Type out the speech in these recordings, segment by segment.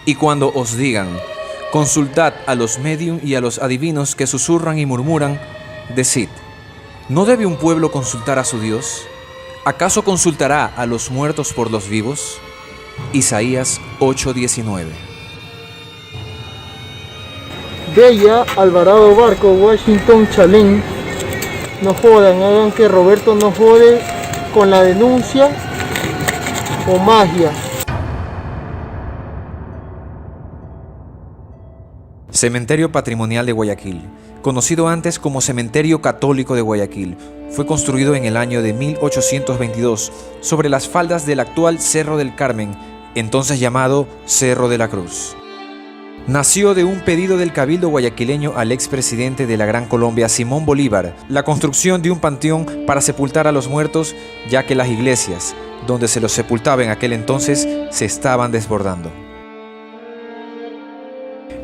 Y cuando os digan, consultad a los médium y a los adivinos que susurran y murmuran, decid, ¿no debe un pueblo consultar a su Dios? ¿Acaso consultará a los muertos por los vivos? Isaías 8:19. Bella, Alvarado Barco, Washington Chalén. No jodan, hagan que Roberto no jode con la denuncia o magia. Cementerio Patrimonial de Guayaquil, conocido antes como Cementerio Católico de Guayaquil, fue construido en el año de 1822 sobre las faldas del actual Cerro del Carmen, entonces llamado Cerro de la Cruz. Nació de un pedido del Cabildo guayaquileño al expresidente de la Gran Colombia, Simón Bolívar, la construcción de un panteón para sepultar a los muertos, ya que las iglesias, donde se los sepultaba en aquel entonces, se estaban desbordando.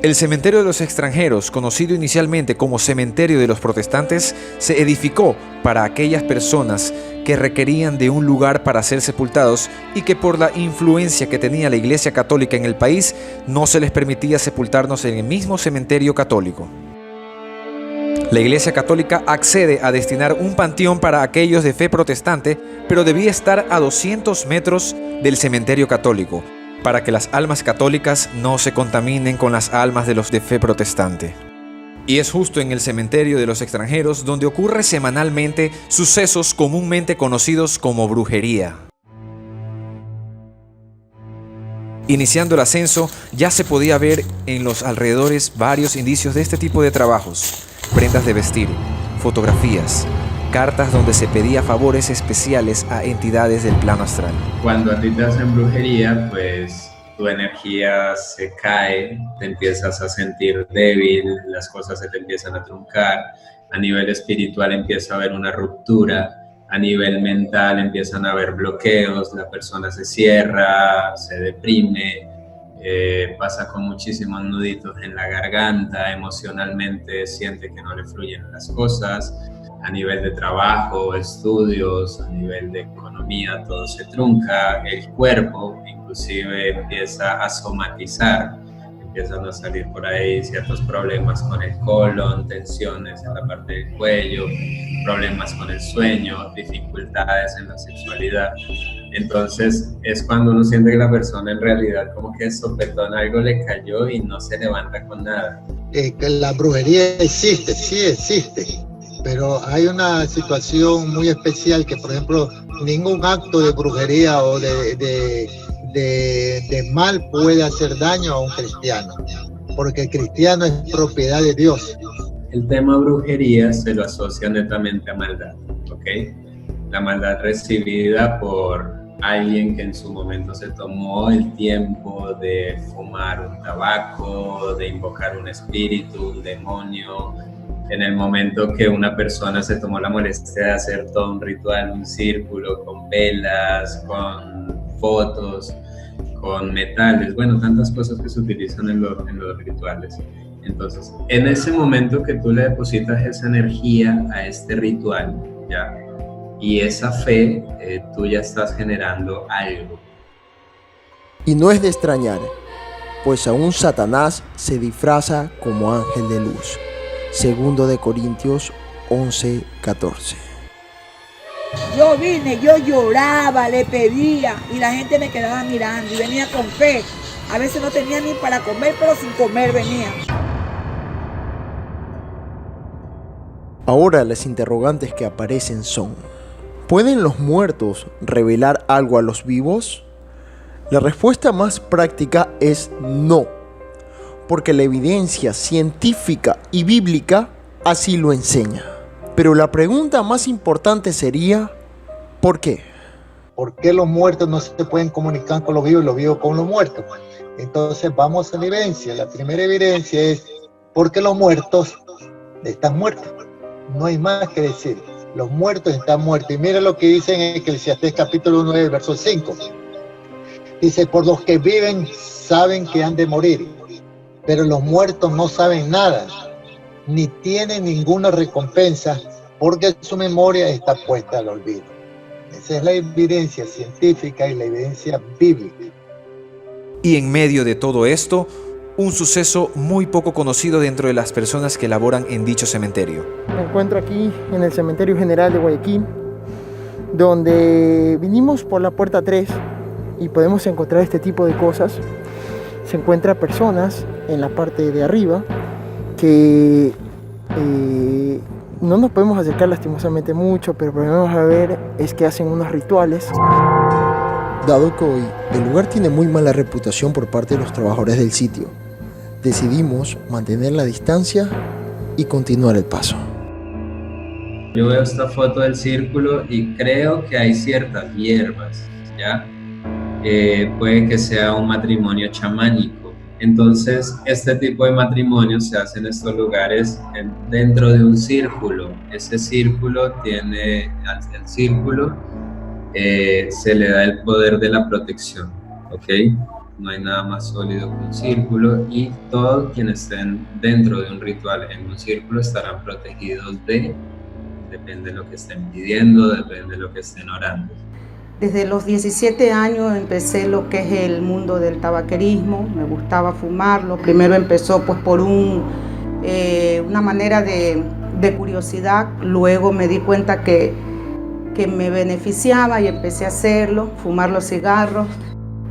El cementerio de los extranjeros, conocido inicialmente como cementerio de los protestantes, se edificó para aquellas personas que requerían de un lugar para ser sepultados y que por la influencia que tenía la Iglesia Católica en el país, no se les permitía sepultarnos en el mismo cementerio católico. La Iglesia Católica accede a destinar un panteón para aquellos de fe protestante, pero debía estar a 200 metros del cementerio católico, para que las almas católicas no se contaminen con las almas de los de fe protestante. Y es justo en el cementerio de los extranjeros donde ocurre semanalmente sucesos comúnmente conocidos como brujería. Iniciando el ascenso, ya se podía ver en los alrededores varios indicios de este tipo de trabajos: prendas de vestir, fotografías, cartas donde se pedía favores especiales a entidades del plano astral. Cuando a ti te hacen brujería, pues tu energía se cae, te empiezas a sentir débil, las cosas se te empiezan a truncar, a nivel espiritual empieza a haber una ruptura, a nivel mental empiezan a haber bloqueos, la persona se cierra, se deprime, pasa con muchísimos nuditos en la garganta, emocionalmente siente que no le fluyen las cosas. A nivel de trabajo, estudios, a nivel de economía, todo se trunca, el cuerpo inclusive empieza a somatizar, empiezan a salir por ahí ciertos problemas con el colon, tensiones en la parte del cuello, problemas con el sueño, dificultades en la sexualidad. Entonces es cuando uno siente que la persona en realidad como que sopetón, algo le cayó y no se levanta con nada. Que la brujería existe, sí existe. Pero hay una situación muy especial que, por ejemplo, ningún acto de brujería o de mal puede hacer daño a un cristiano, porque el cristiano es propiedad de Dios. El tema brujería se lo asocia netamente a maldad, ¿ok? La maldad recibida por alguien que en su momento se tomó el tiempo de fumar un tabaco, de invocar un espíritu, un demonio. En el momento que una persona se tomó la molestia de hacer todo un ritual, un círculo con velas, con fotos, con metales, bueno, tantas cosas que se utilizan en los rituales. Entonces, en ese momento que tú le depositas esa energía a este ritual, ¿ya? Y esa fe, tú ya estás generando algo. Y no es de extrañar, pues aún Satanás se disfraza como ángel de luz. Segundo de Corintios 11:14. Yo vine, yo lloraba, le pedía y la gente me quedaba mirando y venía con fe. A veces no tenía ni para comer, pero sin comer venía. Ahora las interrogantes que aparecen son: ¿pueden los muertos revelar algo a los vivos? La respuesta más práctica es no, porque la evidencia científica y bíblica así lo enseña. Pero la pregunta más importante sería, ¿por qué? ¿Por qué los muertos no se pueden comunicar con los vivos y los vivos con los muertos? Entonces vamos a la evidencia. La primera evidencia es porque los muertos están muertos. No hay más que decir. Los muertos están muertos. Y mira lo que dice en Eclesiastés capítulo 9, verso 5. Dice, por los que viven saben que han de morir, pero los muertos no saben nada, ni tienen ninguna recompensa, porque su memoria está puesta al olvido. Esa es la evidencia científica y la evidencia bíblica. Y en medio de todo esto, un suceso muy poco conocido dentro de las personas que laboran en dicho cementerio. Me encuentro aquí en el Cementerio General de Guayaquil, donde vinimos por la puerta 3 y podemos encontrar este tipo de cosas. Se encuentran personas en la parte de arriba que no nos podemos acercar lastimosamente mucho, pero lo que vamos a ver es que hacen unos rituales. Dado que hoy el lugar tiene muy mala reputación por parte de los trabajadores del sitio, decidimos mantener la distancia y continuar el paso. Yo veo esta foto del círculo y creo que hay ciertas hierbas, ¿ya? Puede que sea un matrimonio chamánico. Entonces, este tipo de matrimonio se hace en estos lugares dentro de un círculo. Ese círculo al círculo se le da el poder de la protección, ¿ok? No hay nada más sólido que un círculo y todos quienes estén dentro de un ritual en un círculo estarán protegidos depende de lo que estén pidiendo, depende de lo que estén orando. Desde los 17 años empecé lo que es el mundo del tabaquerismo, me gustaba fumarlo. Primero empezó pues por una manera de curiosidad, luego me di cuenta que me beneficiaba y empecé a hacerlo, fumar los cigarros.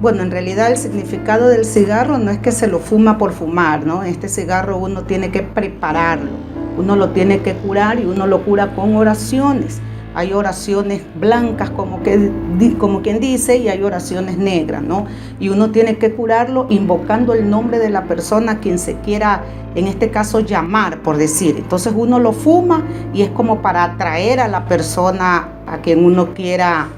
Bueno, en realidad el significado del cigarro no es que se lo fuma por fumar, ¿no? Este cigarro uno tiene que prepararlo, uno lo tiene que curar y uno lo cura con oraciones. Hay oraciones blancas, como quien dice, y hay oraciones negras, ¿no? Y uno tiene que curarlo invocando el nombre de la persona a quien se quiera, en este caso, llamar, por decir. Entonces uno lo fuma y es como para atraer a la persona a quien uno quiera.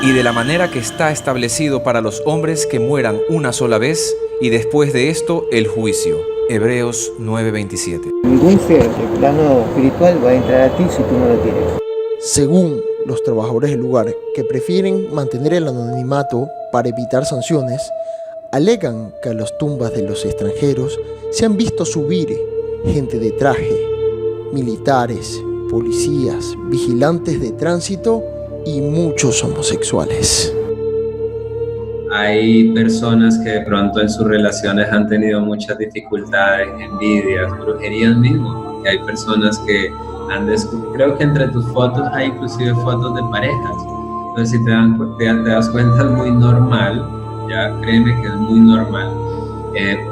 Y de la manera que está establecido para los hombres que mueran una sola vez y después de esto el juicio. Hebreos 9:27. Ningún ser del plano espiritual va a entrar a ti si tú no lo tienes. Según los trabajadores del lugar, que prefieren mantener el anonimato para evitar sanciones, alegan que a las tumbas de los extranjeros se han visto subir gente de traje, militares, policías, vigilantes de tránsito y muchos homosexuales. Hay personas que de pronto en sus relaciones han tenido muchas dificultades, envidias, brujerías mismo. Y hay personas que han descubierto, creo que entre tus fotos hay inclusive fotos de parejas. Entonces si te das cuenta es muy normal, ya créeme que es muy normal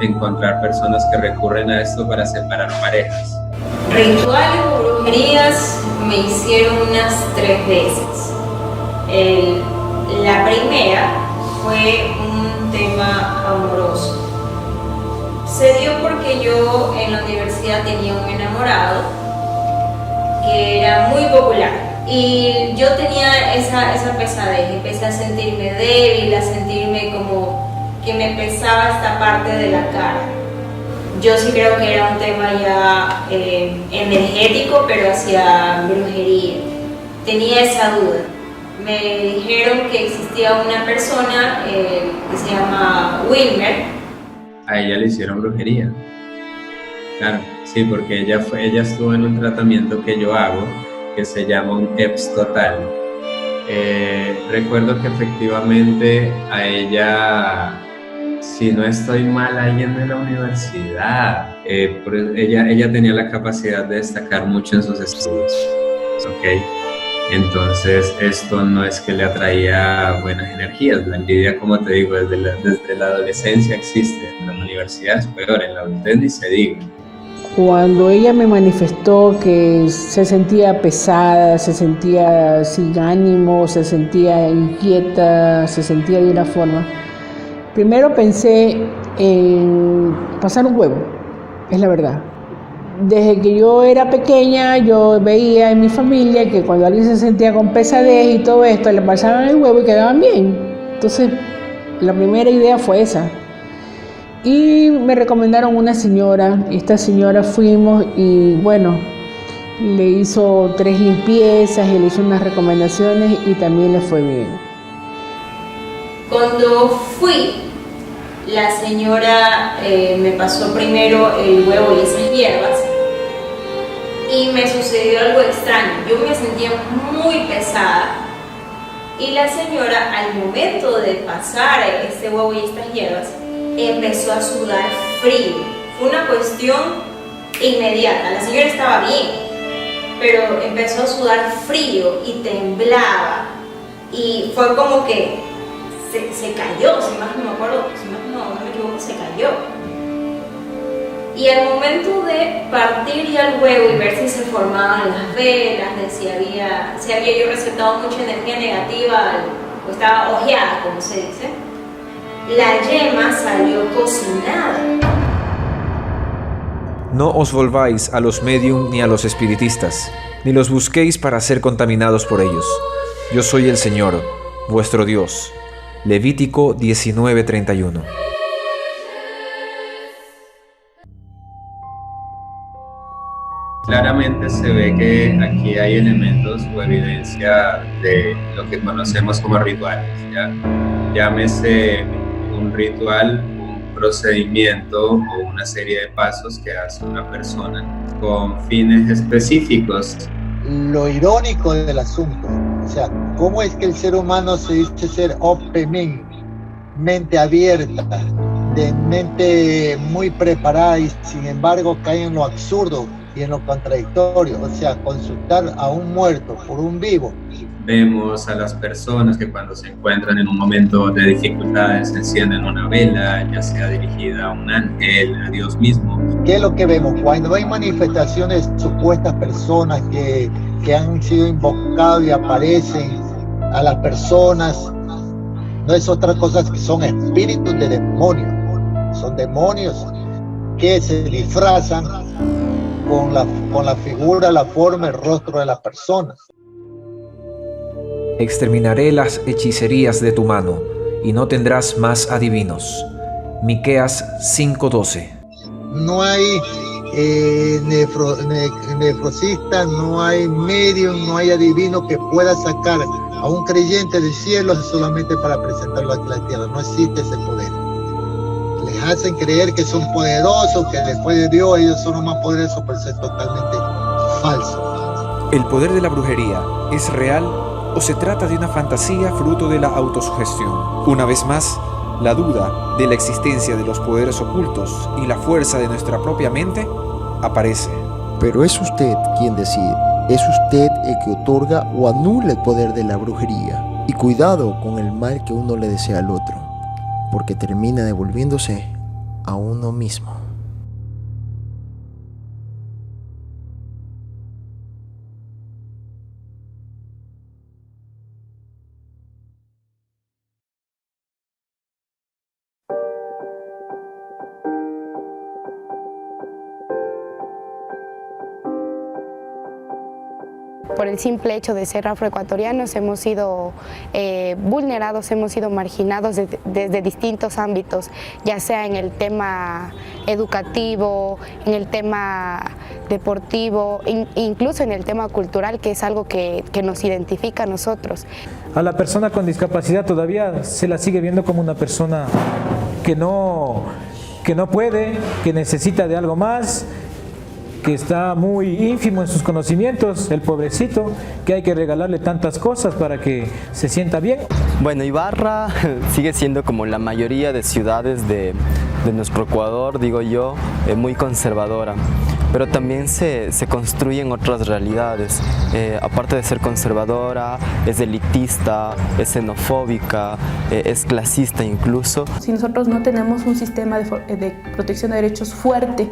encontrar personas que recurren a esto para separar parejas. Rituales o brujerías me hicieron unas 3 veces. La primera fue un tema amoroso. Se dio porque yo en la universidad tenía un enamorado que era muy popular y yo tenía esa pesadez, empecé a sentirme débil, a sentirme como que me pesaba esta parte de la cara. Yo sí creo que era un tema ya energético, pero hacia brujería. Tenía esa duda. Me dijeron que existía una persona que se llama Wilmer. A ella le hicieron brujería. Claro, sí, porque ella estuvo en un tratamiento que yo hago que se llama un EPS total. Recuerdo que efectivamente a ella, si no estoy mal, alguien de la universidad, ella tenía la capacidad de destacar mucho en sus estudios, ¿ok? Entonces esto no es que le atraía buenas energías, la envidia, como te digo, desde la adolescencia existe, en las universidades peor, en la adultez ni se diga. Cuando ella me manifestó que se sentía pesada, se sentía sin ánimo, se sentía inquieta, se sentía de una forma, primero pensé en pasar un huevo, es la verdad. Desde que yo era pequeña, yo veía en mi familia que cuando alguien se sentía con pesadez y todo esto, le pasaban el huevo y quedaban bien. Entonces, la primera idea fue esa. Y me recomendaron una señora, esta señora fuimos y bueno, le hizo 3 limpiezas, le hizo unas recomendaciones y también le fue bien. Cuando fui, la señora me pasó primero el huevo y esas hierbas y me sucedió algo extraño. Yo me sentía muy pesada Y la señora, al momento de pasar este huevo y estas hierbas, empezó a sudar frío. Fue una cuestión inmediata. La señora estaba bien, pero empezó a sudar frío y temblaba. Y fue como que se cayó, si más no me acuerdo, no me equivoco, se cayó. Y al momento de partir ya el huevo y ver si se formaban las velas, de si había yo receptado mucha energía negativa o estaba ojeada, como se dice, la yema salió cocinada. No os volváis a los medium ni a los espiritistas, ni los busquéis para ser contaminados por ellos. Yo soy el Señor, vuestro Dios. Levítico 19:31. Claramente se ve que aquí hay elementos o evidencia de lo que conocemos como rituales, ¿ya? Llámese un ritual, un procedimiento o una serie de pasos que hace una persona con fines específicos. Lo irónico del asunto, o sea, ¿cómo es que el ser humano se dice ser open, mente abierta, de mente muy preparada y sin embargo cae en lo absurdo y en lo contradictorio? O sea, consultar a un muerto por un vivo. Vemos a las personas que cuando se encuentran en un momento de dificultades encienden una vela, ya sea dirigida a un ángel, a Dios mismo. ¿Qué es lo que vemos? Cuando hay manifestaciones de supuestas personas que han sido invocados y aparecen a las personas, no es otra cosa que son espíritus de demonios. Son demonios que se disfrazan con la figura, la forma, el rostro de las personas. Exterminaré las hechicerías de tu mano, y no tendrás más adivinos. Miqueas 5:12. No hay nefrosista, no hay medium, no hay adivino que pueda sacar a un creyente del cielo solamente para presentarlo aquí a la tierra. No existe ese poder. Les hacen creer que son poderosos, que después de Dios ellos son los más poderosos, pero eso es totalmente falso. ¿El poder de la brujería es real o se trata de una fantasía fruto de la autosugestión? Una vez más, la duda de la existencia de los poderes ocultos y la fuerza de nuestra propia mente aparece. Pero es usted quien decide. Es usted el que otorga o anula el poder de la brujería. Y cuidado con el mal que uno le desea al otro, porque termina devolviéndose a uno mismo. Por el simple hecho de ser afroecuatorianos hemos sido vulnerados, hemos sido marginados desde distintos ámbitos, ya sea en el tema educativo, en el tema deportivo, incluso en el tema cultural, que es algo que nos identifica a nosotros. A la persona con discapacidad todavía se la sigue viendo como una persona que no puede, que necesita de algo más, que está muy ínfimo en sus conocimientos, el pobrecito, que hay que regalarle tantas cosas para que se sienta bien. Bueno, Ibarra sigue siendo como la mayoría de ciudades de nuestro Ecuador, digo yo, muy conservadora. Pero también se construyen otras realidades. Aparte de ser conservadora, es elitista, es xenofóbica, es clasista incluso. Si nosotros no tenemos un sistema de protección de derechos fuerte,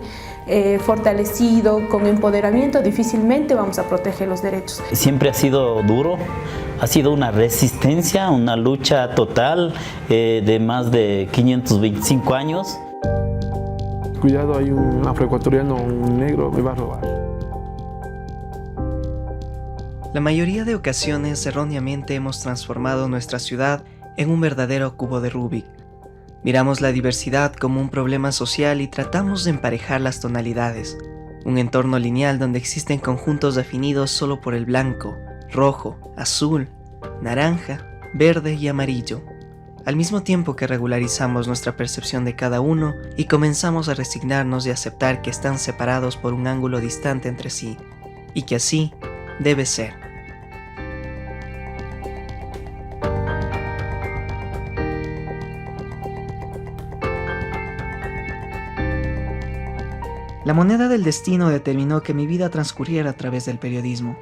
fortalecido, con empoderamiento, difícilmente vamos a proteger los derechos. Siempre ha sido duro, ha sido una resistencia, una lucha total de más de 525 años. Cuidado, hay un afroecuatoriano, un negro, me va a robar. La mayoría de ocasiones erróneamente hemos transformado nuestra ciudad en un verdadero cubo de Rubik. Miramos la diversidad como un problema social y tratamos de emparejar las tonalidades. Un entorno lineal donde existen conjuntos definidos solo por el blanco, rojo, azul, naranja, verde y amarillo. Al mismo tiempo que regularizamos nuestra percepción de cada uno y comenzamos a resignarnos y aceptar que están separados por un ángulo distante entre sí, y que así debe ser. La moneda del destino determinó que mi vida transcurriera a través del periodismo.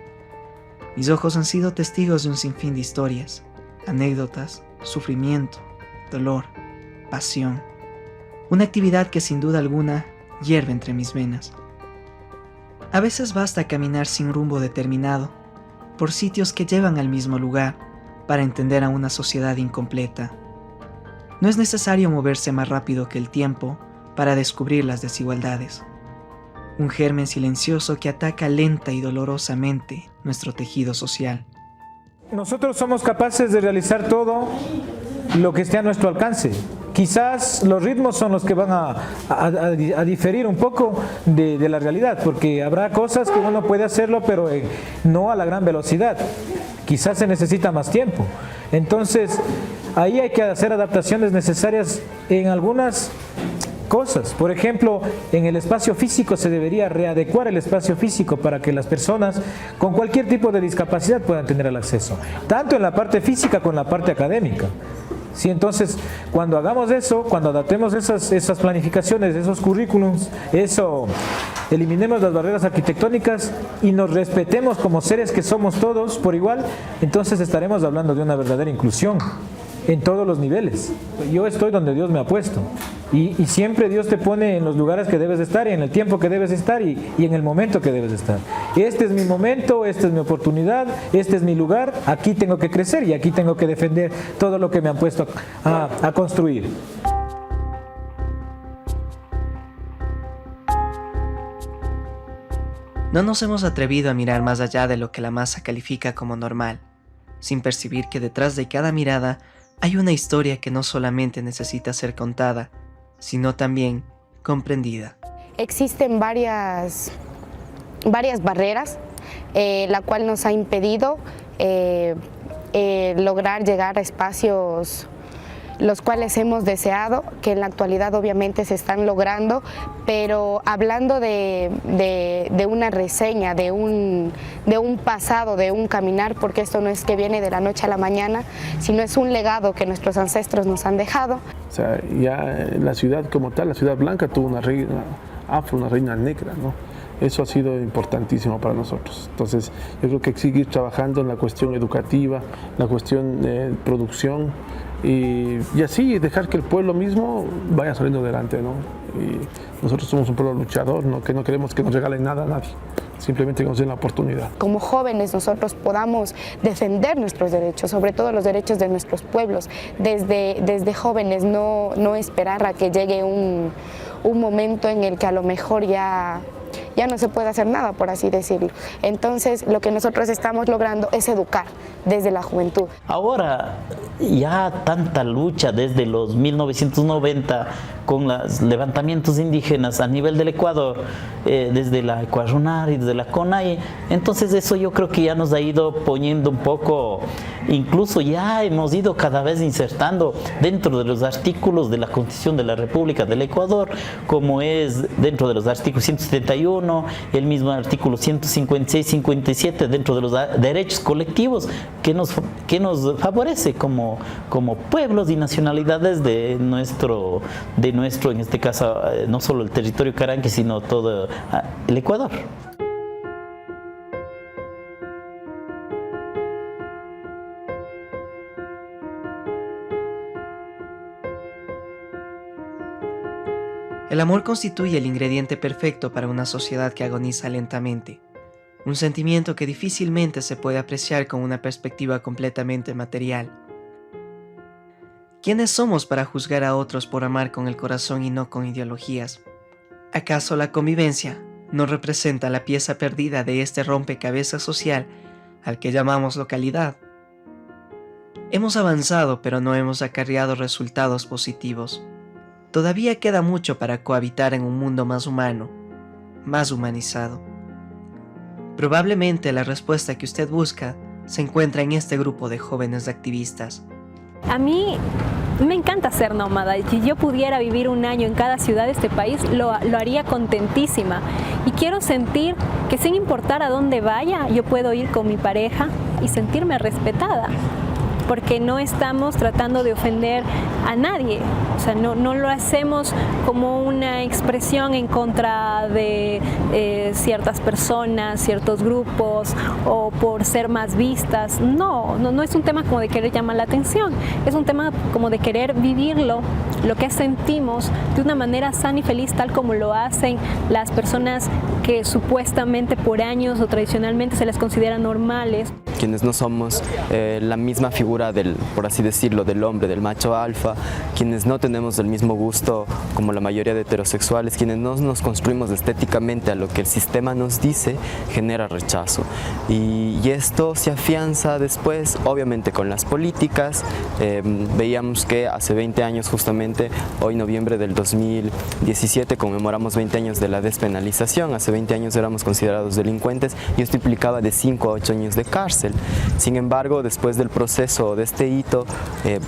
Mis ojos han sido testigos de un sinfín de historias, anécdotas, sufrimiento, dolor, pasión. Una actividad que sin duda alguna hierve entre mis venas. A veces basta caminar sin rumbo determinado, por sitios que llevan al mismo lugar, para entender a una sociedad incompleta. No es necesario moverse más rápido que el tiempo para descubrir las desigualdades. Un germen silencioso que ataca lenta y dolorosamente nuestro tejido social. Nosotros somos capaces de realizar todo lo que esté a nuestro alcance. Quizás los ritmos son los que van a diferir un poco de la realidad, porque habrá cosas que uno puede hacerlo, pero no a la gran velocidad. Quizás se necesita más tiempo. Entonces, ahí hay que hacer adaptaciones necesarias en algunas cosas. Por ejemplo, en el espacio físico se debería readecuar el espacio físico para que las personas con cualquier tipo de discapacidad puedan tener el acceso, tanto en la parte física como en la parte académica. Sí, entonces, cuando hagamos eso, cuando adaptemos esas planificaciones, esos currículums, eliminemos las barreras arquitectónicas y nos respetemos como seres que somos todos por igual, entonces estaremos hablando de una verdadera inclusión en todos los niveles. Yo estoy donde Dios me ha puesto y siempre Dios te pone en los lugares que debes estar y en el tiempo que debes estar y en el momento que debes estar. Este es mi momento, esta es mi oportunidad, este es mi lugar, aquí tengo que crecer y aquí tengo que defender todo lo que me han puesto a construir. No nos hemos atrevido a mirar más allá de lo que la masa califica como normal, sin percibir que detrás de cada mirada hay una historia que no solamente necesita ser contada, sino también comprendida. Existen varias barreras, la cual nos ha impedido lograr llegar a espacios los cuales hemos deseado, que en la actualidad obviamente se están logrando, pero hablando de una reseña, de un pasado, de un caminar, porque esto no es que viene de la noche a la mañana, sino es un legado que nuestros ancestros nos han dejado. O sea, ya la ciudad como tal, la ciudad blanca, tuvo una reina afro, una reina negra, ¿no? Eso ha sido importantísimo para nosotros. Entonces, yo creo que seguir trabajando en la cuestión educativa, la cuestión de producción, y así dejar que el pueblo mismo vaya saliendo adelante, ¿no? Y nosotros somos un pueblo luchador, ¿no? Que no queremos que nos regalen nada a nadie, simplemente que nos den la oportunidad. Como jóvenes nosotros podamos defender nuestros derechos, sobre todo los derechos de nuestros pueblos, desde jóvenes, no esperar a que llegue un momento en el que a lo mejor ya no se puede hacer nada, por así decirlo. Entonces, lo que nosotros estamos logrando es educar desde la juventud. Ahora, ya tanta lucha desde los 1990 con los levantamientos indígenas a nivel del Ecuador, desde la Ecuarunar y desde la CONAIE, entonces eso yo creo que ya nos ha ido poniendo un poco, incluso ya hemos ido cada vez insertando dentro de los artículos de la Constitución de la República del Ecuador, como es dentro de los artículos 171, el mismo artículo 156-57 dentro de los derechos colectivos que nos favorece como pueblos y nacionalidades de nuestro, en este caso, no solo el territorio caranque, sino todo el Ecuador. El amor constituye el ingrediente perfecto para una sociedad que agoniza lentamente. Un sentimiento que difícilmente se puede apreciar con una perspectiva completamente material. ¿Quiénes somos para juzgar a otros por amar con el corazón y no con ideologías? ¿Acaso la convivencia no representa la pieza perdida de este rompecabezas social al que llamamos localidad? Hemos avanzado, pero no hemos acarreado resultados positivos. Todavía queda mucho para cohabitar en un mundo más humano, más humanizado. Probablemente la respuesta que usted busca se encuentra en este grupo de jóvenes activistas. A mí me encanta ser nómada. Si yo pudiera vivir un año en cada ciudad de este país, lo haría contentísima. Y quiero sentir que sin importar a dónde vaya, yo puedo ir con mi pareja y sentirme respetada. porque no estamos tratando de ofender a nadie, o sea, no lo hacemos como una expresión en contra de ciertas personas, ciertos grupos o por ser más vistas. No es un tema como de querer llamar la atención, es un tema como de querer vivirlo, lo que sentimos de una manera sana y feliz, tal como lo hacen las personas que supuestamente por años o tradicionalmente se les considera normales. Quienes no somos la misma figura del, por así decirlo, del hombre, del macho alfa, quienes no tenemos el mismo gusto como la mayoría de heterosexuales, quienes no nos construimos estéticamente a lo que el sistema nos dice, genera rechazo. Y esto se afianza después, obviamente, con las políticas. Veíamos que hace 20 años, justamente, hoy noviembre del 2017, conmemoramos 20 años de la despenalización. Hace 20 años éramos considerados delincuentes y esto implicaba de 5 a 8 años de cárcel. Sin embargo, después del proceso de este hito,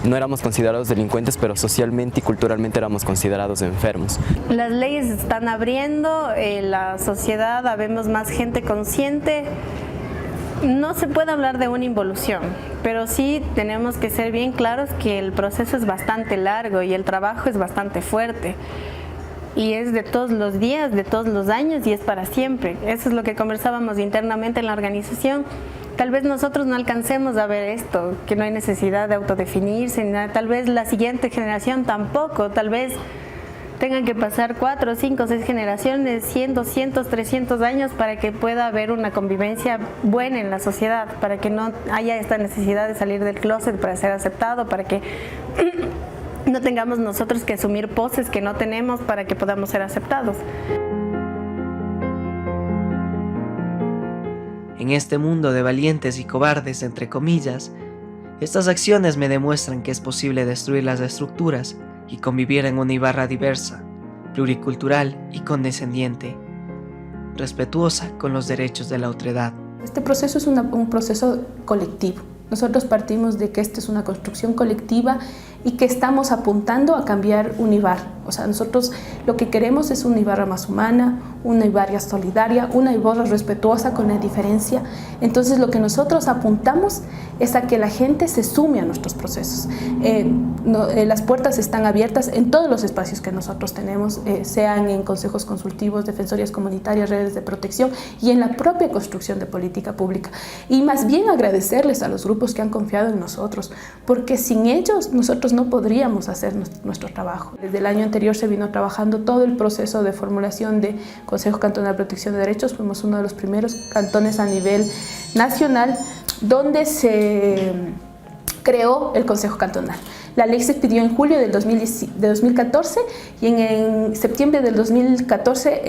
no éramos considerados delincuentes, pero socialmente y culturalmente éramos considerados enfermos. Las leyes se están abriendo, la sociedad, habemos más gente consciente. No se puede hablar de una involución, pero sí tenemos que ser bien claros que el proceso es bastante largo y el trabajo es bastante fuerte. Y es de todos los días, de todos los años y es para siempre. Eso es lo que conversábamos internamente en la organización. Tal vez nosotros no alcancemos a ver esto, que no hay necesidad de autodefinirse, ni nada. Tal vez la siguiente generación tampoco, tal vez tengan que pasar 4, 5, 6 generaciones, 100, 200, 300 años para que pueda haber una convivencia buena en la sociedad, para que no haya esta necesidad de salir del closet para ser aceptado, para que no tengamos nosotros que asumir poses que no tenemos para que podamos ser aceptados. En este mundo de valientes y cobardes, entre comillas, estas acciones me demuestran que es posible destruir las estructuras y convivir en una Ibarra diversa, pluricultural y condescendiente, respetuosa con los derechos de la otredad. Este proceso es un proceso colectivo. Nosotros partimos de que esta es una construcción colectiva y que estamos apuntando a cambiar un Ibarra. O sea, nosotros lo que queremos es una Ibarra más humana, una Ibarra solidaria, una Ibarra respetuosa con la diferencia. Entonces lo que nosotros apuntamos es a que la gente se sume a nuestros procesos. Las puertas están abiertas en todos los espacios que nosotros tenemos, sean en consejos consultivos, defensorías comunitarias, redes de protección y en la propia construcción de política pública. Y más bien agradecerles a los grupos que han confiado en nosotros, porque sin ellos nosotros no podríamos hacer nuestro trabajo. Desde el año anterior se vino trabajando todo el proceso de formulación de Consejo Cantonal de Protección de Derechos. Fuimos uno de los primeros cantones a nivel nacional donde se creó el Consejo Cantonal. La ley se expidió en julio de 2014 y en septiembre del 2014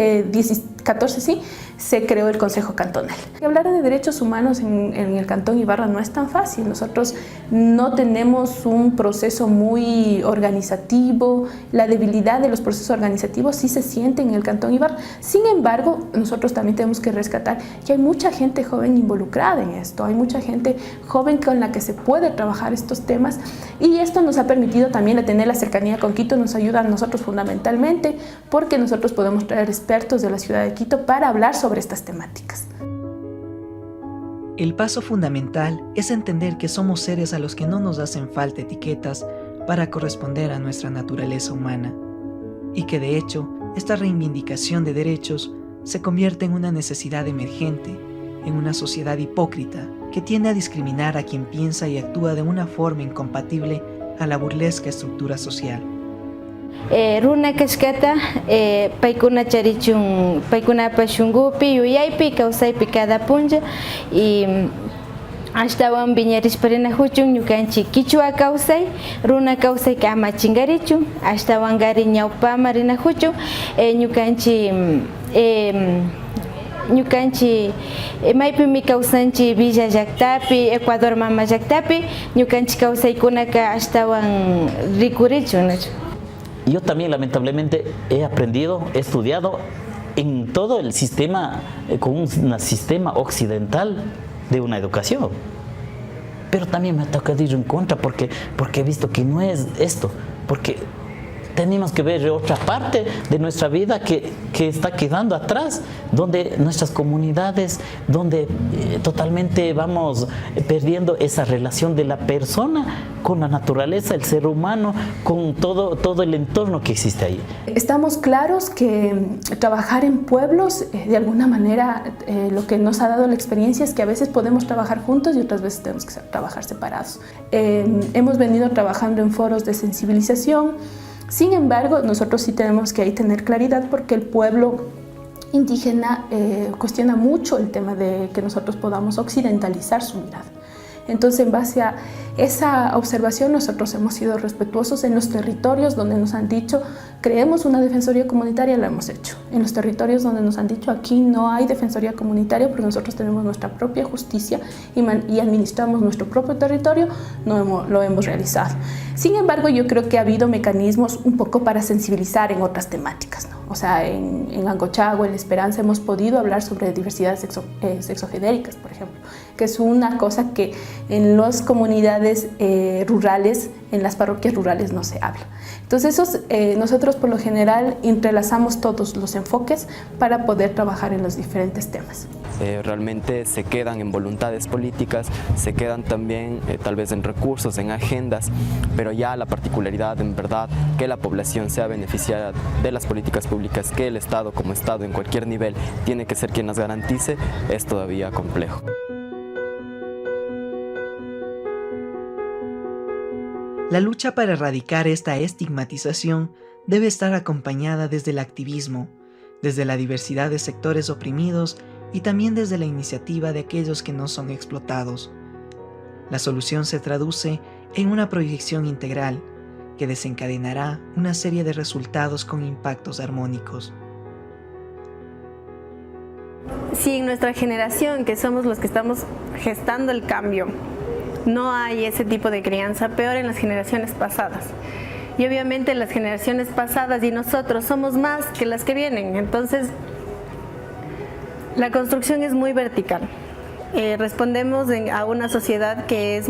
se creó el Consejo Cantonal. Hablar de derechos humanos en el Cantón Ibarra no es tan fácil. Nosotros no tenemos un proceso muy organizativo. La debilidad de los procesos organizativos sí se siente en el Cantón Ibarra. Sin embargo, nosotros también tenemos que rescatar que hay mucha gente joven involucrada en esto. Hay mucha gente joven con la que se puede trabajar estos temas y esto nos ha permitido también a tener la cercanía con Quito. Nos ayuda a nosotros fundamentalmente porque nosotros podemos traer expertos de la ciudad de Quito para hablar sobre estas temáticas. El paso fundamental es entender que somos seres a los que no nos hacen falta etiquetas para corresponder a nuestra naturaleza humana y que de hecho esta reivindicación de derechos se convierte en una necesidad emergente en una sociedad hipócrita que tiende a discriminar a quien piensa y actúa de una forma incompatible a la burlesca estructura social. Runa kashkata paikuna charichun paikuna pashungupi yuyaypi kawsaypi cada punlla y ashtawan viñarisparina huchun ñukanchik kichwa kawsay runa kawsay ka ama chingarichun ashtawan gari ñawpama rina huchun ñukanchik maypimi kawsanchik Villa llaqtapi, Ecuador mama llaqtapi ñukanchik kawsaykunaka ashtawan rikurichun. Yo también lamentablemente he aprendido, he estudiado en todo el sistema, con un sistema occidental de una educación. Pero también me ha tocado ir en contra porque he visto que no es esto, porque tenemos que ver otra parte de nuestra vida que está quedando atrás, donde nuestras comunidades, donde totalmente vamos perdiendo esa relación de la persona con la naturaleza, el ser humano, con todo el entorno que existe ahí. Estamos claros que trabajar en pueblos, de alguna manera, lo que nos ha dado la experiencia es que a veces podemos trabajar juntos y otras veces tenemos que trabajar separados. Hemos venido trabajando en foros de sensibilización. Sin embargo, nosotros sí tenemos que ahí tener claridad porque el pueblo indígena cuestiona mucho el tema de que nosotros podamos occidentalizar su mirada. Entonces, en base a esa observación, nosotros hemos sido respetuosos en los territorios donde nos han dicho creemos una defensoría comunitaria, lo hemos hecho. En los territorios donde nos han dicho aquí no hay defensoría comunitaria porque nosotros tenemos nuestra propia justicia y administramos nuestro propio territorio, lo hemos realizado. Sin embargo, yo creo que ha habido mecanismos un poco para sensibilizar en otras temáticas, ¿no? O sea, en Angochagua, en La Esperanza, hemos podido hablar sobre diversidades sexogenéricas, por ejemplo, que es una cosa que en las comunidades rurales, en las parroquias rurales no se habla. Entonces, nosotros por lo general entrelazamos todos los enfoques para poder trabajar en los diferentes temas. Realmente se quedan en voluntades políticas, se quedan también tal vez en recursos, en agendas, pero ya la particularidad en verdad que la población sea beneficiada de las políticas públicas, que el Estado como Estado en cualquier nivel tiene que ser quien las garantice, es todavía complejo. La lucha para erradicar esta estigmatización debe estar acompañada desde el activismo, desde la diversidad de sectores oprimidos y también desde la iniciativa de aquellos que no son explotados. La solución se traduce en una proyección integral que desencadenará una serie de resultados con impactos armónicos. Si en nuestra generación, que somos los que estamos gestando el cambio, no hay ese tipo de crianza, peor en las generaciones pasadas. Y obviamente las generaciones pasadas y nosotros somos más que las que vienen. Entonces, la construcción es muy vertical. Respondemos a una sociedad que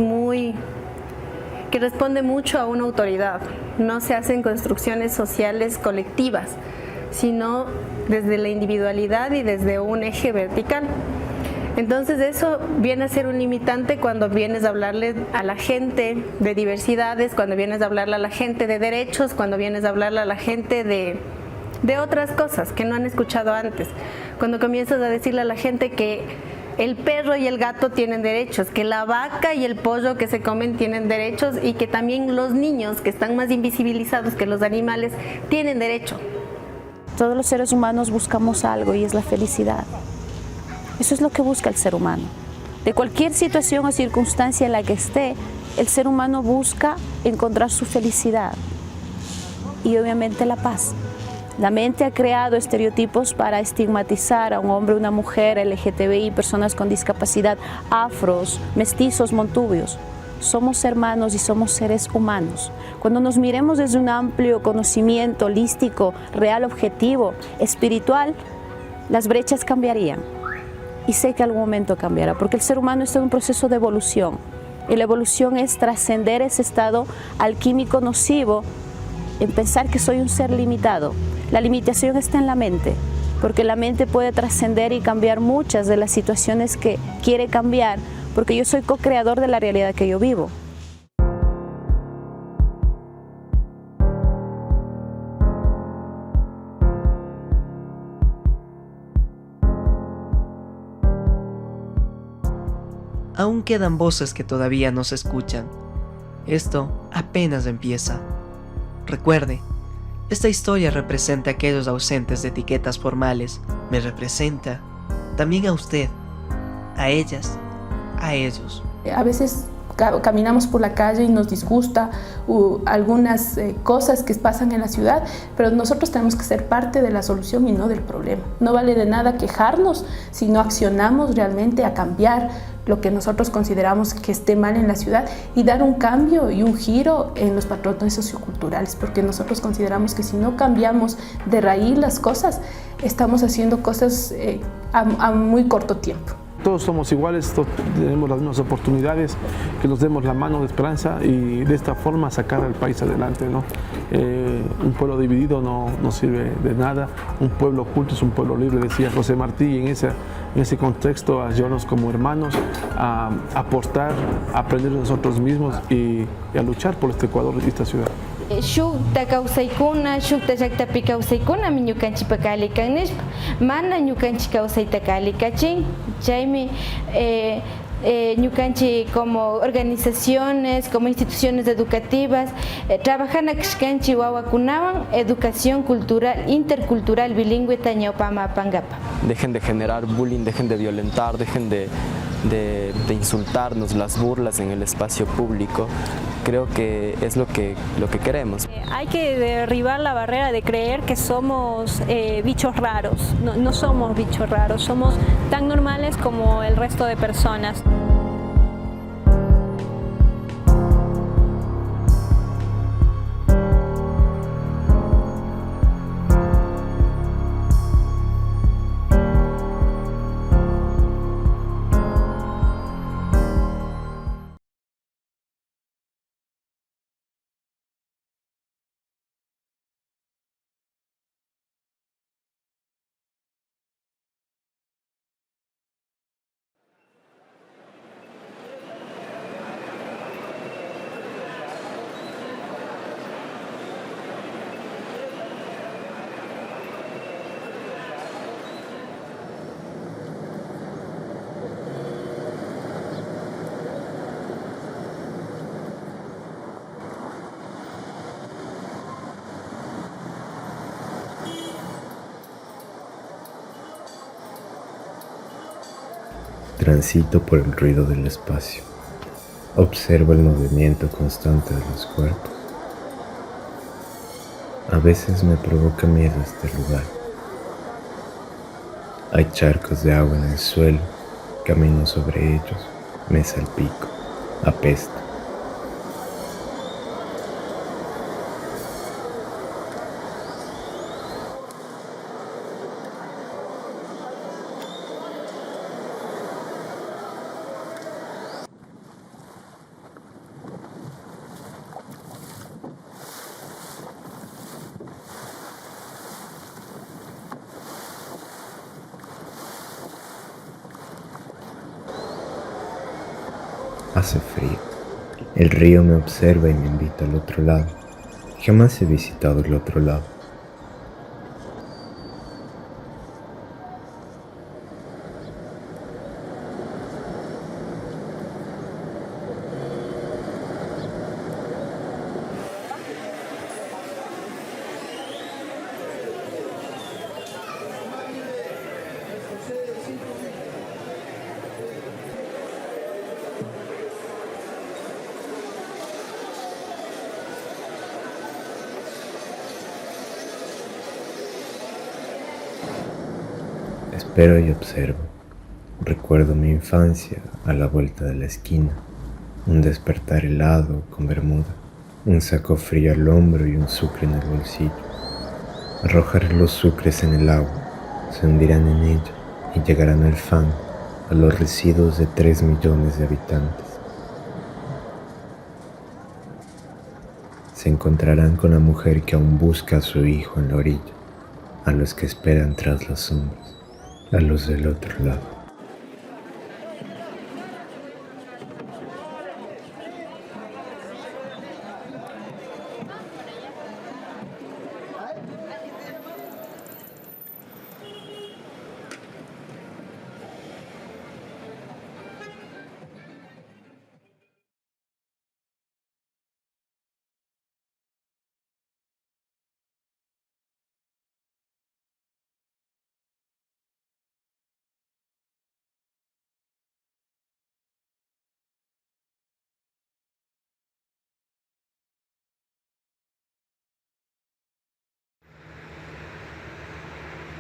responde mucho a una autoridad. No se hacen construcciones sociales colectivas, sino desde la individualidad y desde un eje vertical. Entonces eso viene a ser un limitante cuando vienes a hablarle a la gente de diversidades, cuando vienes a hablarle a la gente de derechos, cuando vienes a hablarle a la gente de otras cosas que no han escuchado antes. Cuando comienzas a decirle a la gente que el perro y el gato tienen derechos, que la vaca y el pollo que se comen tienen derechos y que también los niños, que están más invisibilizados que los animales, tienen derecho. Todos los seres humanos buscamos algo y es la felicidad. Eso es lo que busca el ser humano. De cualquier situación o circunstancia en la que esté, el ser humano busca encontrar su felicidad y obviamente la paz. La mente ha creado estereotipos para estigmatizar a un hombre, una mujer, LGTBI, personas con discapacidad, afros, mestizos, montubios. Somos hermanos y somos seres humanos. Cuando nos miremos desde un amplio conocimiento holístico, real, objetivo, espiritual, las brechas cambiarían. Y sé que algún momento cambiará, porque el ser humano está en un proceso de evolución. Y la evolución es trascender ese estado alquímico nocivo en pensar que soy un ser limitado. La limitación está en la mente, porque la mente puede trascender y cambiar muchas de las situaciones que quiere cambiar, porque yo soy co-creador de la realidad que yo vivo. Aún quedan voces que todavía no se escuchan. Esto apenas empieza. Recuerde, esta historia representa a aquellos ausentes de etiquetas formales. Me representa también a usted, a ellas, a ellos. A veces caminamos por la calle y nos disgusta algunas cosas que pasan en la ciudad, pero nosotros tenemos que ser parte de la solución y no del problema. No vale de nada quejarnos si no accionamos realmente a cambiar lo que nosotros consideramos que esté mal en la ciudad y dar un cambio y un giro en los patrones socioculturales, porque nosotros consideramos que si no cambiamos de raíz las cosas, estamos haciendo cosas a muy corto tiempo. todos somos iguales, todos tenemos las mismas oportunidades, que nos demos la mano de esperanza y de esta forma sacar al país adelante, ¿no? Un pueblo dividido no sirve de nada, un pueblo culto es un pueblo libre, decía José Martí, y en ese contexto ayudarnos como hermanos a aportar, a aprender de nosotros mismos y a luchar por este Ecuador y esta ciudad. Shukta kawsaykuna, shukta llaqtapi kawsaykuna ñukanchikpa kalikan nishpa, mana ñukanchik kawsayta kalikachin, chaymi ñukanchik como organizaciones, como instituciones educativas, trabajana kashkanchik wawakunawan educación cultural, intercultural, bilingüe ñawpama apangapa. Dejen de generar bullying, dejen de violentar, dejen de insultarnos, las burlas en el espacio público. Creo que es lo que queremos. Hay que derribar la barrera de creer que somos bichos raros. No somos bichos raros, somos tan normales como el resto de personas. Transito por el ruido del espacio. Observo el movimiento constante de los cuerpos. A veces me provoca miedo este lugar. Hay charcos de agua en el suelo, camino sobre ellos, me salpico, apesto. Hace frío. El río me observa y me invita al otro lado. Jamás he visitado el otro lado. Espero y observo. Recuerdo mi infancia a la vuelta de la esquina, un despertar helado con bermuda, un saco frío al hombro y un sucre en el bolsillo. Arrojar los sucres en el agua, se hundirán en ella y llegarán al fango, a los residuos de 3 millones de habitantes. Se encontrarán con la mujer que aún busca a su hijo en la orilla, a los que esperan tras las sombras, a los del otro lado.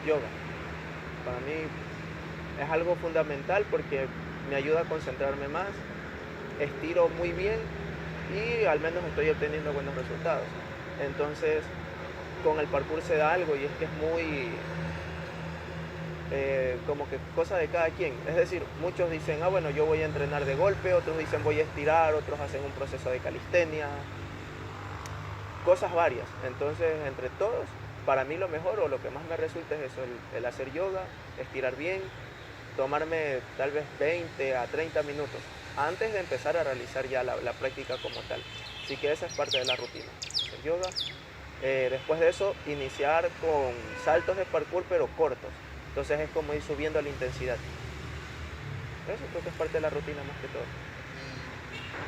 Yoga. Para mí es algo fundamental porque me ayuda a concentrarme más, estiro muy bien y al menos estoy obteniendo buenos resultados. Entonces, con el parkour se da algo y es que es como que cosa de cada quien. Es decir, muchos dicen, ah bueno, yo voy a entrenar de golpe, otros dicen voy a estirar, otros hacen un proceso de calistenia, cosas varias. Entonces, entre todos, para mí lo mejor o lo que más me resulta es eso, el hacer yoga, estirar bien, tomarme tal vez 20 a 30 minutos antes de empezar a realizar ya la práctica como tal. Así que esa es parte de la rutina, hacer yoga. Después de eso, iniciar con saltos de parkour pero cortos. Entonces es como ir subiendo la intensidad. Eso creo que es parte de la rutina más que todo.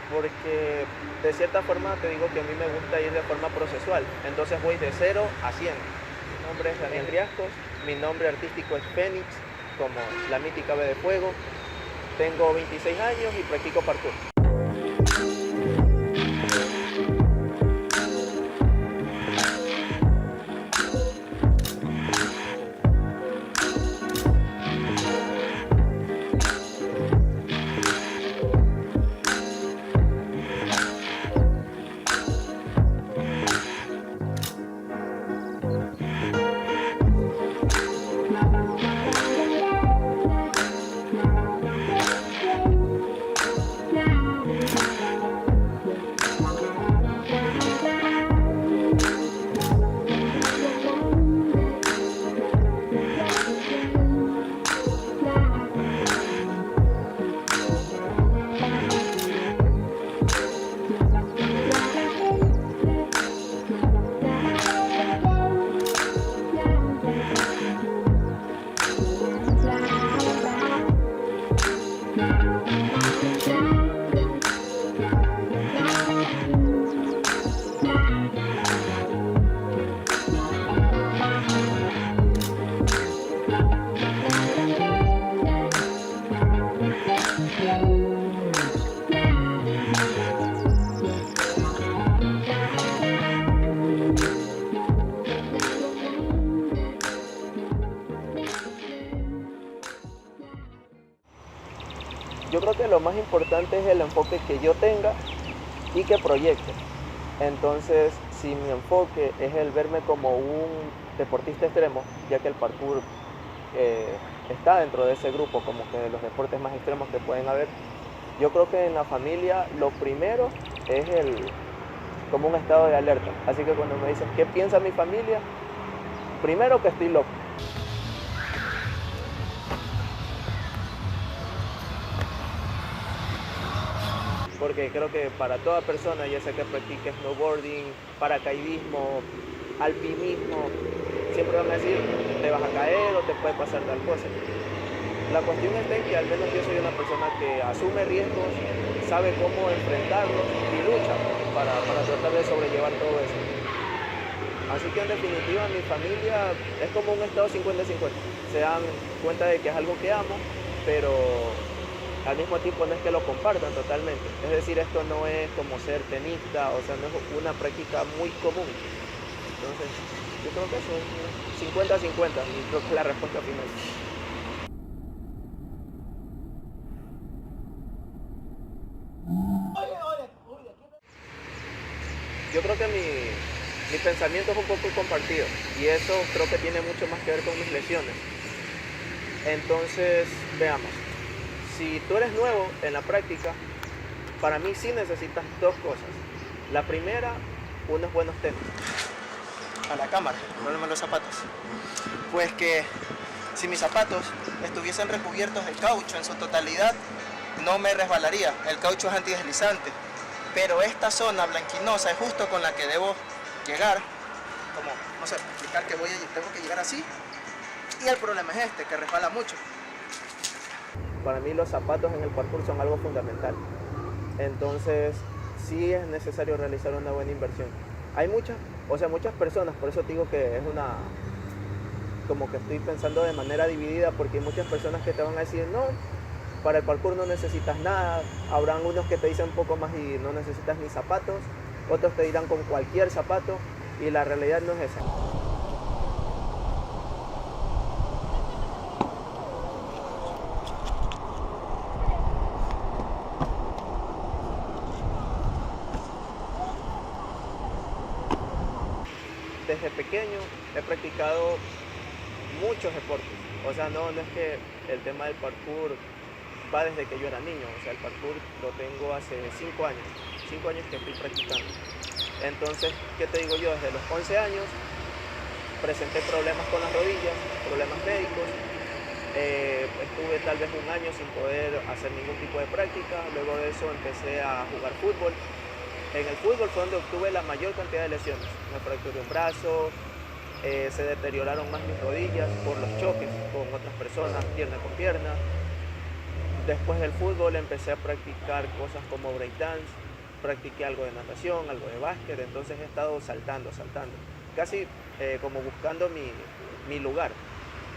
Porque de cierta forma te digo que a mí me gusta ir de forma procesual. Entonces voy de 0 a 100. Mi nombre es Daniel Riascos, mi nombre artístico es Fénix, como la mítica ave de fuego. Tengo 26 años y practico parkour. Yo creo que lo más importante es el enfoque que yo tenga y que proyecte. Entonces, si mi enfoque es el verme como un deportista extremo, ya que el parkour está dentro de ese grupo, como que de los deportes más extremos que pueden haber, yo creo que en la familia lo primero es como un estado de alerta. Así que cuando me dicen, ¿qué piensa mi familia? Primero que estoy loco. Porque creo que para toda persona, ya sea que practique snowboarding, paracaidismo, alpinismo, siempre van a decir, te vas a caer o te puede pasar tal cosa. La cuestión está en que al menos yo soy una persona que asume riesgos, sabe cómo enfrentarlos y lucha para tratar de sobrellevar todo eso. Así que en definitiva mi familia es como un estado 50-50. Se dan cuenta de que es algo que amo, pero al mismo tiempo no es que lo compartan totalmente. Es decir, esto no es como ser tenista, o sea, no es una práctica muy común. Entonces, yo creo que eso es 50-50, y creo que es la respuesta final. Yo creo que mi pensamiento es un poco compartido, y eso creo que tiene mucho más que ver con mis lesiones. Entonces, veamos. Si tú eres nuevo en la práctica, para mí sí necesitas dos cosas. La primera, unos buenos tenis. A la cámara, problema de los zapatos. Pues que si mis zapatos estuviesen recubiertos de caucho en su totalidad, no me resbalaría. El caucho es antideslizante. Pero esta zona blanquinosa es justo con la que debo llegar. Como, no sé, explicar que tengo que llegar así. Y el problema es que resbala mucho. Para mí los zapatos en el parkour son algo fundamental. Entonces sí es necesario realizar una buena inversión. Hay muchas personas, por eso te digo que es como que estoy pensando de manera dividida, porque hay muchas personas que te van a decir, no, para el parkour no necesitas nada. Habrán unos que te dicen un poco más y no necesitas ni zapatos, otros te dirán con cualquier zapato, y la realidad no es esa. Desde pequeño he practicado muchos deportes. O sea, no es que el tema del parkour va desde que yo era niño, o sea, el parkour lo tengo hace 5 años, 5 años que estoy practicando. Entonces, ¿qué te digo yo? Desde los 11 años presenté problemas con las rodillas, problemas médicos, estuve tal vez un año sin poder hacer ningún tipo de práctica, luego de eso empecé a jugar fútbol. En el fútbol fue donde obtuve la mayor cantidad de lesiones, me fracturé un brazo, se deterioraron más mis rodillas por los choques con otras personas, pierna con pierna. Después del fútbol empecé a practicar cosas como breakdance, practiqué algo de natación, algo de básquet, entonces he estado saltando, casi como buscando mi lugar,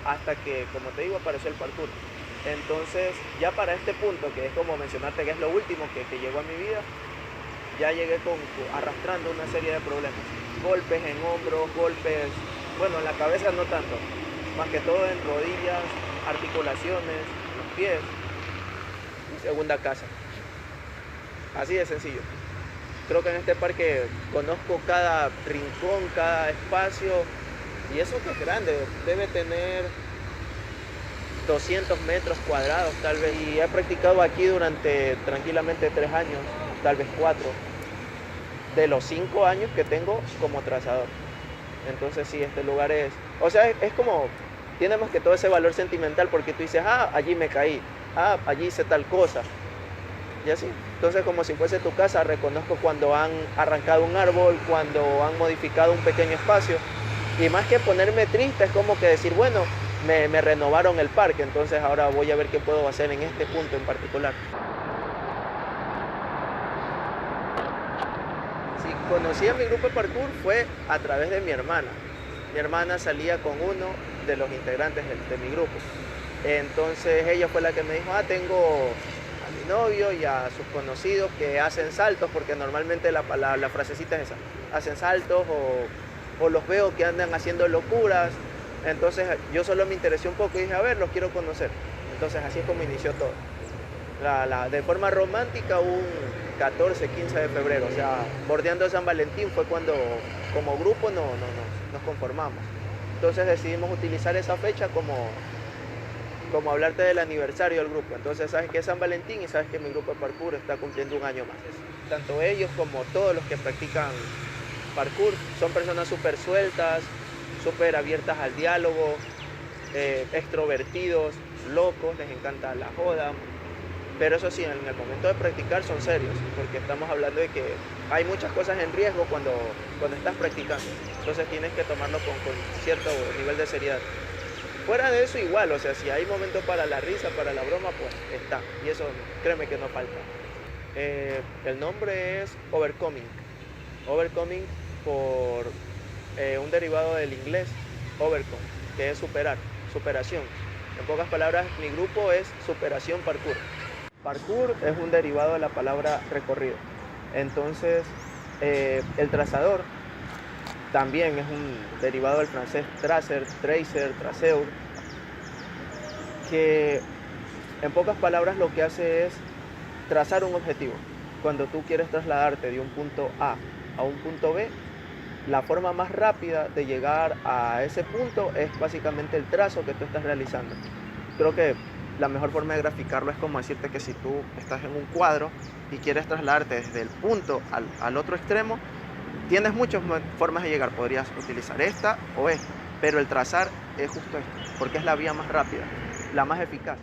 hasta que, como te digo, apareció el parkour. Entonces, ya para este punto, que es como mencionarte que es lo último que llegó a mi vida, ya llegué arrastrando una serie de problemas. Golpes en hombros, golpes, bueno, en la cabeza no tanto, más que todo en rodillas, articulaciones, los pies. Segunda casa. Así de sencillo. Creo que en este parque conozco cada rincón, cada espacio, y eso que es grande, debe tener 200 metros cuadrados tal vez, y he practicado aquí durante tranquilamente 3 años, tal vez 4, de los 5 años que tengo como trazador. Entonces sí, este lugar es, o sea, es como, tiene más que todo ese valor sentimental, porque tú dices, allí me caí, allí hice tal cosa, y así. Entonces, como si fuese tu casa, reconozco cuando han arrancado un árbol, cuando han modificado un pequeño espacio, y más que ponerme triste, es como que decir, bueno, me renovaron el parque, entonces ahora voy a ver qué puedo hacer en este punto en particular. Si conocí a mi grupo de parkour fue a través de mi hermana. Mi hermana salía con uno de los integrantes de mi grupo. Entonces ella fue la que me dijo, tengo a mi novio y a sus conocidos que hacen saltos, porque normalmente la frasecita es esa, hacen saltos o los veo que andan haciendo locuras. Entonces yo solo me interesé un poco y dije, a ver, los quiero conocer. Entonces así es como inició todo. De forma romántica un 14, 15 de febrero, o sea, bordeando San Valentín fue cuando como grupo nos conformamos. Entonces decidimos utilizar esa fecha como hablarte del aniversario del grupo. Entonces sabes que es San Valentín y sabes que mi grupo de parkour está cumpliendo un año más. Tanto ellos como todos los que practican parkour son personas súper sueltas, súper abiertas al diálogo, extrovertidos, locos, les encanta la joda. Pero eso sí, en el momento de practicar son serios, porque estamos hablando de que hay muchas cosas en riesgo cuando estás practicando. Entonces tienes que tomarlo con cierto nivel de seriedad. Fuera de eso igual, o sea, si hay momento para la risa, para la broma, pues está. Y eso, créeme que no falta. El nombre es Overcoming. Overcoming por un derivado del inglés, overcome, que es superar, superación. En pocas palabras, mi grupo es Superación Parkour. Parkour es un derivado de la palabra recorrido. Entonces, el trazador también es un derivado del francés tracer, traceur, que en pocas palabras lo que hace es trazar un objetivo. Cuando tú quieres trasladarte de un punto A a un punto B, la forma más rápida de llegar a ese punto es básicamente el trazo que tú estás realizando. Creo que la mejor forma de graficarlo es como decirte que si tú estás en un cuadro y quieres trasladarte desde el punto al otro extremo, tienes muchas formas de llegar. Podrías utilizar esta o esta, pero el trazar es justo esto, porque es la vía más rápida, la más eficaz.